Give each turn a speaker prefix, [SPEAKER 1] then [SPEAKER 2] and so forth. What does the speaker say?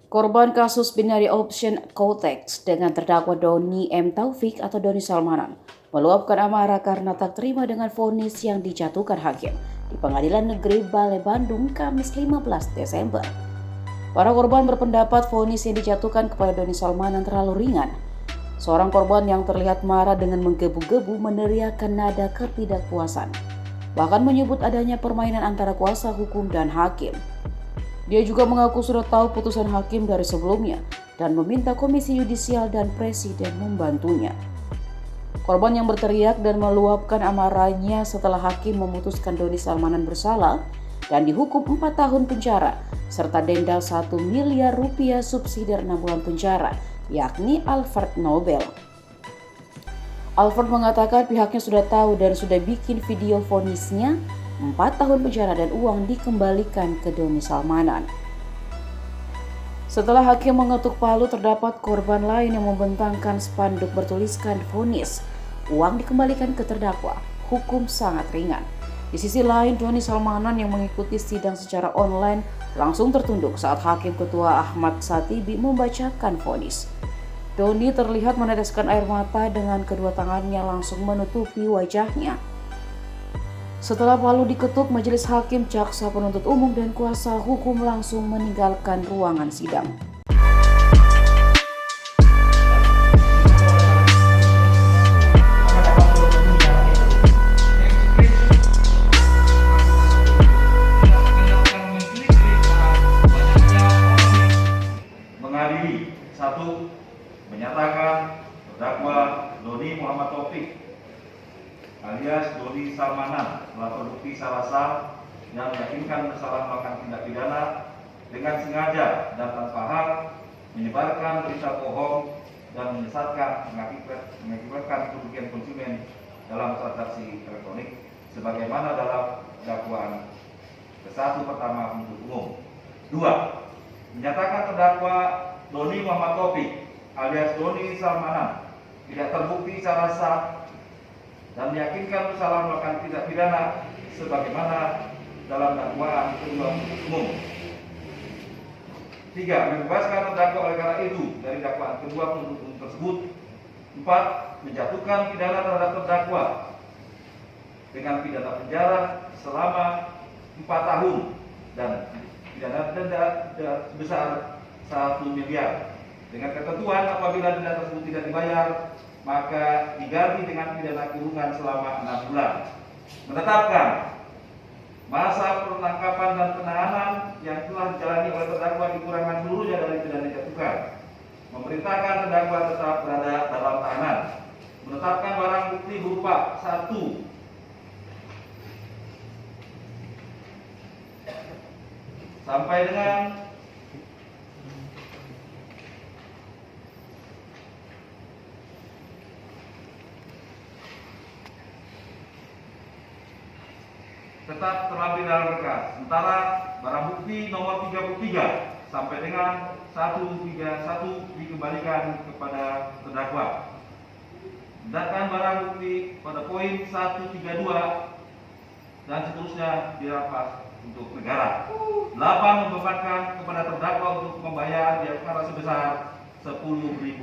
[SPEAKER 1] Korban kasus binary option Kotex dengan terdakwa Doni M. Taufik atau Doni Salmanan meluapkan amarah karena tak terima dengan vonis yang dijatuhkan hakim di Pengadilan Negeri Balai Bandung Kamis 15 Desember. Para korban berpendapat vonis yang dijatuhkan kepada Doni Salmanan terlalu ringan. Seorang korban yang terlihat marah dengan menggebu-gebu meneriakkan nada ketidakpuasan, bahkan menyebut adanya permainan antara kuasa hukum dan hakim. Dia juga mengaku sudah tahu putusan hakim dari sebelumnya dan meminta Komisi Yudisial dan Presiden membantunya. Korban yang berteriak dan meluapkan amarahnya setelah hakim memutuskan Doni Salmanan bersalah dan dihukum 4 tahun penjara serta denda 1 miliar rupiah subsidi 6 bulan penjara, yakni Alfred Nobel. Alfred mengatakan pihaknya sudah tahu dan sudah bikin video vonisnya 4 tahun penjara dan uang dikembalikan ke Doni Salmanan. Setelah hakim mengetuk palu, terdapat korban lain yang membentangkan spanduk bertuliskan vonis, uang dikembalikan ke terdakwa, hukum sangat ringan. Di sisi lain, Doni Salmanan yang mengikuti sidang secara online langsung tertunduk saat Hakim Ketua Ahmad Satibi membacakan vonis. Doni terlihat meneteskan air mata dengan kedua tangannya langsung menutupi wajahnya. Setelah palu diketuk, majelis hakim, jaksa penuntut umum, dan kuasa hukum langsung meninggalkan ruangan sidang.
[SPEAKER 2] Mengadili 1. Menyatakan terdakwa Doni Muhammad Taufik alias Doni Salmanan telah terbukti salah sah yang meyakinkan bersalah melakukan tindak pidana dengan sengaja dan tanpa hak menyebarkan berita bohong dan menyesatkan mengakibatkan kerugian konsumen dalam transaksi elektronik sebagaimana dalam dakwaan ke-1 pertama penuntut umum. 2. Menyatakan terdakwa Doni Muhammad Taufik alias Doni Salmanan tidak terbukti secara sah dan meyakinkan bersalah melakukan tindak pidana sebagaimana dalam dakwaan kedua penuntut umum. 3. Membebaskan terdakwa oleh karena itu dari dakwaan kedua penuntut umum tersebut. 4. Menjatuhkan pidana terhadap terdakwa dengan pidana penjara selama 4 tahun dan pidana denda sebesar 1 miliar dengan ketentuan apabila denda tersebut tidak dibayar maka diganti dengan pidana kurungan selama 6 bulan. Menetapkan masa penangkapan dan penahanan yang telah dijalani oleh terdakwa dikurangkan seluruhnya dari pidana dijatuhkan. Memerintahkan terdakwa tetap berada dalam tahanan. Menetapkan barang bukti berupa 1. Sampai dengan tetap terlampir dalam berkas. Sementara barang bukti nomor 33 sampai dengan 131 dikembalikan kepada terdakwa. Sedangkan barang bukti pada poin 132 dan seterusnya dirampas untuk negara. 8. Membebankan kepada terdakwa untuk membayar biaya perkara sebesar Rp10.000.